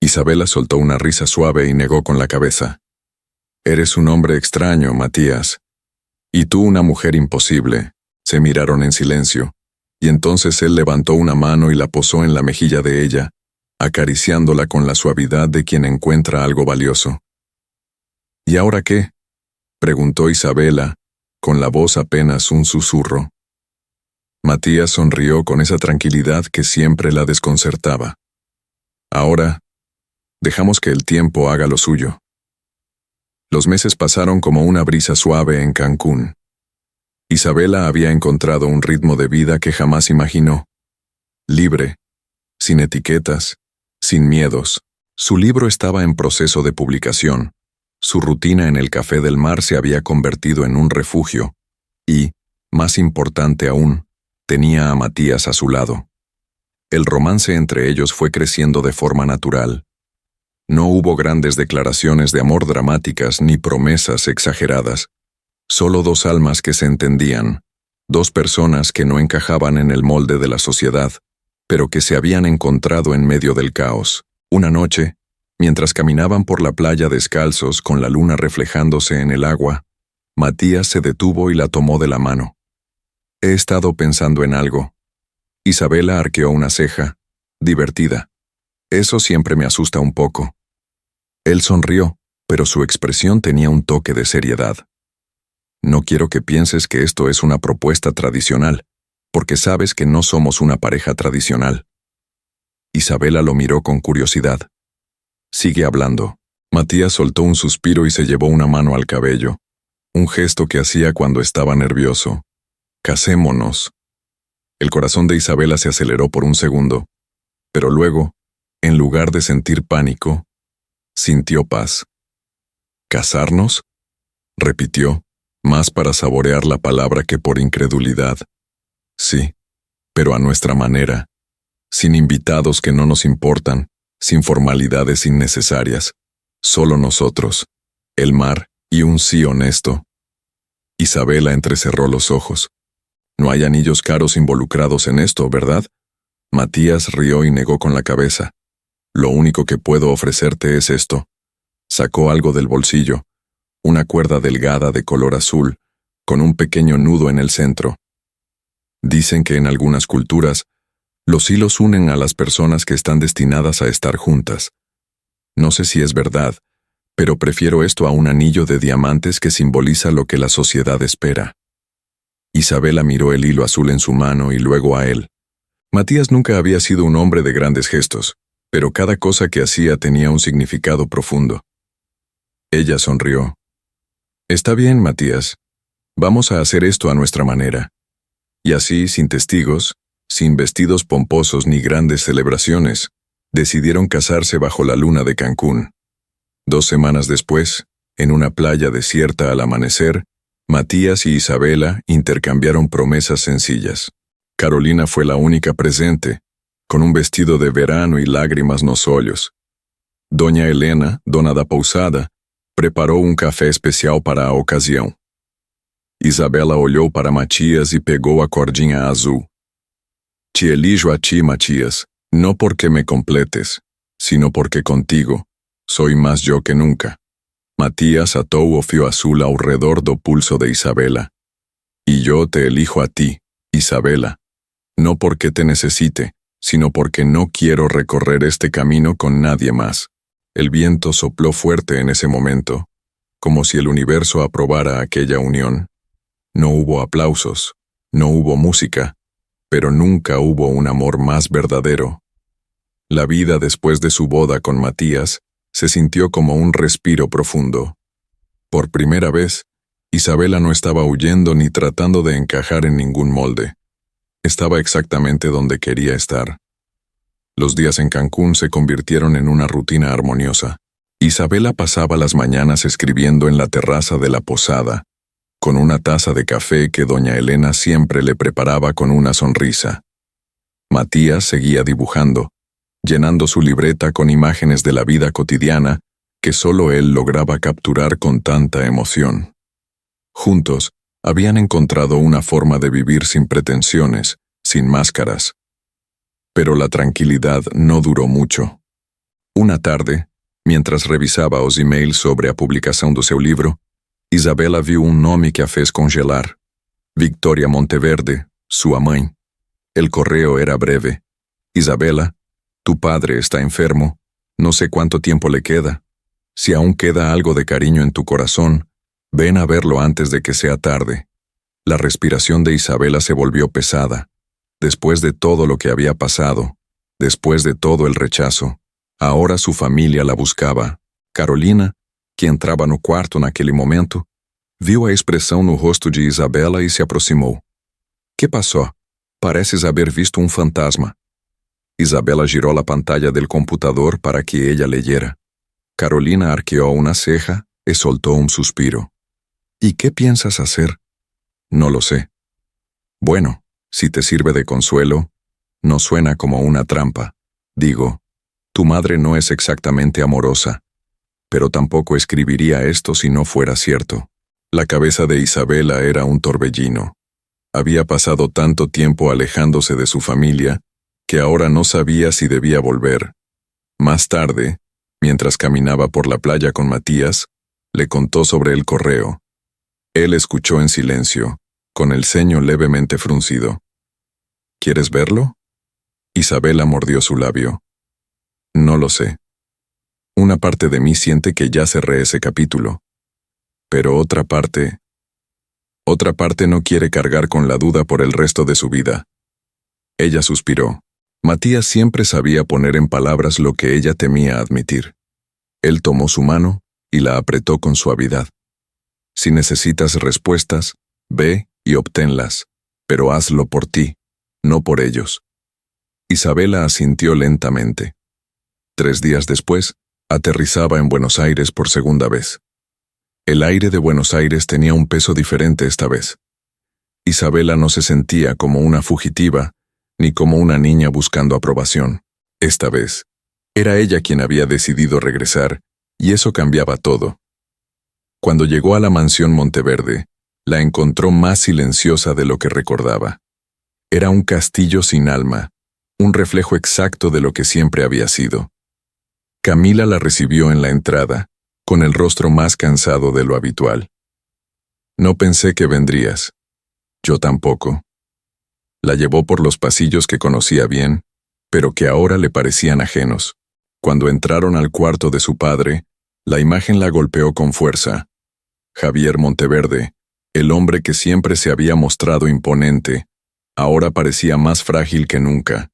Isabela soltó una risa suave y negó con la cabeza. Eres un hombre extraño, Matías. Y tú una mujer imposible. Se miraron en silencio, y entonces él levantó una mano y la posó en la mejilla de ella, acariciándola con la suavidad de quien encuentra algo valioso. ¿Y ahora qué?, preguntó Isabela, con la voz apenas un susurro. Matías sonrió con esa tranquilidad que siempre la desconcertaba. Ahora, dejamos que el tiempo haga lo suyo. Los meses pasaron como una brisa suave en Cancún. Isabela había encontrado un ritmo de vida que jamás imaginó. Libre, sin etiquetas, sin miedos. Su libro estaba en proceso de publicación. Su rutina en el Café del Mar se había convertido en un refugio. Y, más importante aún, tenía a Matías a su lado. El romance entre ellos fue creciendo de forma natural. No hubo grandes declaraciones de amor dramáticas ni promesas exageradas. Solo dos almas que se entendían, dos personas que no encajaban en el molde de la sociedad, pero que se habían encontrado en medio del caos. Una noche, mientras caminaban por la playa descalzos con la luna reflejándose en el agua, Matías se detuvo y la tomó de la mano. He estado pensando en algo. Isabela arqueó una ceja, divertida. Eso siempre me asusta un poco. Él sonrió, pero su expresión tenía un toque de seriedad. No quiero que pienses que esto es una propuesta tradicional, porque sabes que no somos una pareja tradicional. Isabela lo miró con curiosidad. Sigue hablando. Matías soltó un suspiro y se llevó una mano al cabello, un gesto que hacía cuando estaba nervioso. Casémonos. El corazón de Isabela se aceleró por un segundo, pero luego, en lugar de sentir pánico, sintió paz. ¿Casarnos?, repitió, más para saborear la palabra que por incredulidad. Sí, pero a nuestra manera, sin invitados que no nos importan, sin formalidades innecesarias, Solo nosotros, el mar y un sí honesto. Isabela entrecerró los ojos. No hay anillos caros involucrados en esto, ¿verdad? Matías rió y negó con la cabeza. Lo único que puedo ofrecerte es esto. Sacó algo del bolsillo, una cuerda delgada de color azul, con un pequeño nudo en el centro. Dicen que en algunas culturas, los hilos unen a las personas que están destinadas a estar juntas. No sé si es verdad, pero prefiero esto a un anillo de diamantes que simboliza lo que la sociedad espera. Isabela miró el hilo azul en su mano y luego a él. Matías nunca había sido un hombre de grandes gestos, pero cada cosa que hacía tenía un significado profundo. Ella sonrió. Está bien, Matías. Vamos a hacer esto a nuestra manera. Y así, sin testigos, sin vestidos pomposos ni grandes celebraciones, decidieron casarse bajo la luna de Cancún. 2 semanas después, en una playa desierta al amanecer, Matías y Isabela intercambiaron promesas sencillas. Carolina fue la única presente, con un vestido de verano y lágrimas nos olhos. Doña Helena, dona da pousada, preparou um café especial para a ocasião. Isabela olhou para Matias e pegou a cordinha azul. Te elijo a ti, Matias, no porque me completes, sino porque contigo soy más yo que nunca. Matías atou o fio azul ao redor do pulso de Isabela. Y yo te elijo a ti, Isabela, no porque te necesite, sino porque no quiero recorrer este camino con nadie más. El viento sopló fuerte en ese momento, como si el universo aprobara aquella unión. No hubo aplausos, no hubo música, pero nunca hubo un amor más verdadero. La vida después de su boda con Matías se sintió como un respiro profundo. Por primera vez, Isabela no estaba huyendo ni tratando de encajar en ningún molde. Estaba exactamente donde quería estar. Los días en Cancún se convirtieron en una rutina armoniosa. Isabela pasaba las mañanas escribiendo en la terraza de la posada, con una taza de café que doña Helena siempre le preparaba con una sonrisa. Matías seguía dibujando, llenando su libreta con imágenes de la vida cotidiana que solo él lograba capturar con tanta emoción. Juntos, habían encontrado una forma de vivir sin pretensiones, sin máscaras. Pero la tranquilidad no duró mucho. Una tarde, mientras revisaba os e-mails sobre a publicação do seu livro, Isabela viu um nome que a fez congelar. Victoria Monteverde, sua mãe. El correo era breve. Isabela, tu padre está enfermo. No sé cuánto tiempo le queda. Si aún queda algo de cariño en tu corazón, ven a verlo antes de que sea tarde. La respiración de Isabela se volvió pesada. Después de todo lo que había pasado, después de todo el rechazo, ahora su familia la buscaba. Carolina, que entrava no quarto naquele momento, viu a expressão no rosto de Isabela e se aproximou. Que passou? Pareces haber visto um fantasma. Isabela girou a pantalla del computador para que ella leyera. Carolina arqueó una ceja y soltó un suspiro. ¿Y qué piensas hacer? No lo sé. Bueno, si te sirve de consuelo, no suena como una trampa. Digo, tu madre no es exactamente amorosa, pero tampoco escribiría esto si no fuera cierto. La cabeza de Isabela era un torbellino. Había pasado tanto tiempo alejándose de su familia que ahora no sabía si debía volver. Más tarde, mientras caminaba por la playa con Matías, le contó sobre el correo. Él escuchó en silencio, con el ceño levemente fruncido. ¿Quieres verlo? Isabela mordió su labio. No lo sé. Una parte de mí siente que ya cerré ese capítulo. Pero otra parte no quiere cargar con la duda por el resto de su vida. Ella suspiró. Matías siempre sabía poner en palabras lo que ella temía admitir. Él tomó su mano y la apretó con suavidad. Si necesitas respuestas, ve y obténlas, pero hazlo por ti, no por ellos. Isabela asintió lentamente. 3 días después, aterrizaba en Buenos Aires por segunda vez. El aire de Buenos Aires tenía un peso diferente esta vez. Isabela no se sentía como una fugitiva, ni como una niña buscando aprobación. Esta vez, era ella quien había decidido regresar, Y eso cambiaba todo. Cuando llegó a la mansión Monteverde, la encontró más silenciosa de lo que recordaba. Era un castillo sin alma, un reflejo exacto de lo que siempre había sido. Camila la recibió en la entrada, con el rostro más cansado de lo habitual. No pensé que vendrías. Yo tampoco. La llevó por los pasillos que conocía bien, pero que ahora le parecían ajenos. Cuando entraron al cuarto de su padre, la imagen la golpeó con fuerza. Javier Monteverde, el hombre que siempre se había mostrado imponente, ahora parecía más frágil que nunca.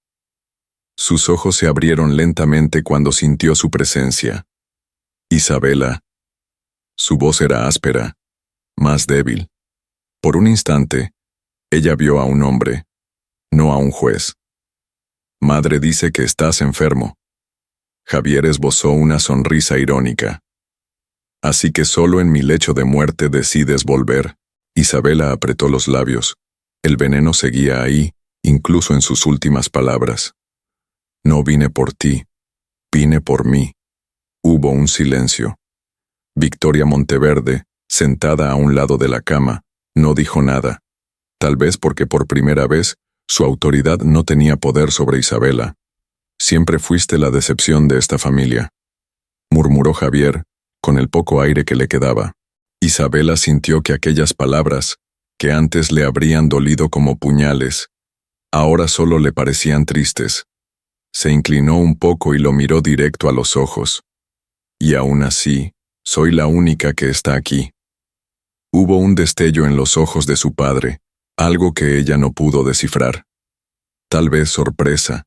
Sus ojos se abrieron lentamente cuando sintió su presencia. Isabela. Su voz era áspera, más débil. Por un instante, ella vio a un hombre, no a un juez. Madre dice que estás enfermo. Javier esbozó una sonrisa irónica. Así que solo en mi lecho de muerte decides volver. Isabela apretó los labios. El veneno seguía ahí, incluso en sus últimas palabras. No vine por ti, vine por mí. Hubo un silencio. Victoria Monteverde, sentada a un lado de la cama, no dijo nada. Tal vez porque por primera vez su autoridad no tenía poder sobre Isabela. Siempre fuiste la decepción de esta familia, murmuró Javier, con el poco aire que le quedaba. Isabela sintió que aquellas palabras, que antes le habrían dolido como puñales, ahora solo le parecían tristes. Se inclinó un poco y lo miró directo a los ojos. Y aún así, soy la única que está aquí. Hubo un destello en los ojos de su padre, algo que ella no pudo descifrar. Tal vez sorpresa,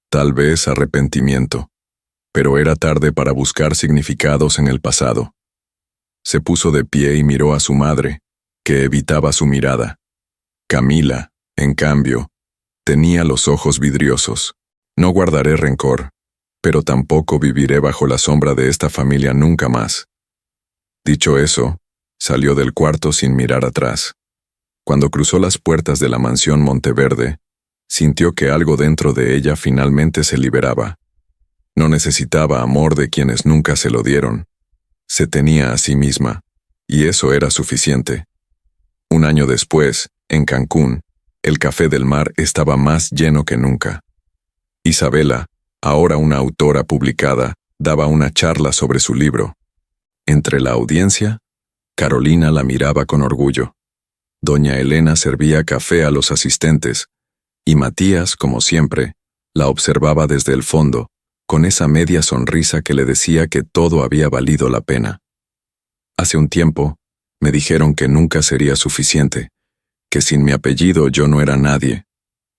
tal vez arrepentimiento, pero era tarde para buscar significados en el pasado. Se puso de pie y miró a su madre, que evitaba su mirada. Camila, en cambio, tenía los ojos vidriosos. No guardaré rencor, pero tampoco viviré bajo la sombra de esta familia nunca más. Dicho eso, salió del cuarto sin mirar atrás. Cuando cruzó las puertas de la mansión Monteverde, sintió que algo dentro de ella finalmente se liberaba. No necesitaba amor de quienes nunca se lo dieron. Se tenía a sí misma, y eso era suficiente. Un año después, en Cancún, el Café del Mar estaba más lleno que nunca. Isabela, ahora una autora publicada, daba una charla sobre su libro. Entre la audiencia, Carolina la miraba con orgullo. Doña Elena servía café a los asistentes, y Matías, como siempre, la observaba desde el fondo, con esa media sonrisa que le decía que todo había valido la pena. Hace un tiempo, me dijeron que nunca sería suficiente, que sin mi apellido yo no era nadie.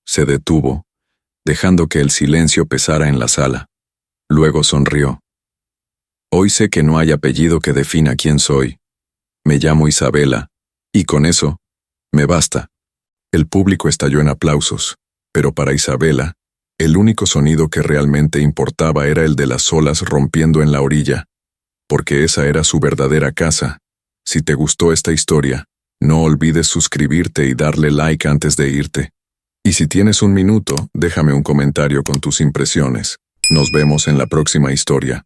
Se detuvo, dejando que el silencio pesara en la sala. Luego sonrió. Hoy sé que no hay apellido que defina quién soy. Me llamo Isabela, y con eso, me basta. El público estalló en aplausos, pero para Isabela, el único sonido que realmente importaba era el de las olas rompiendo en la orilla, porque esa era su verdadera casa. Si te gustó esta historia, no olvides suscribirte y darle like antes de irte. Y si tienes un minuto, déjame un comentario con tus impresiones. Nos vemos en la próxima historia.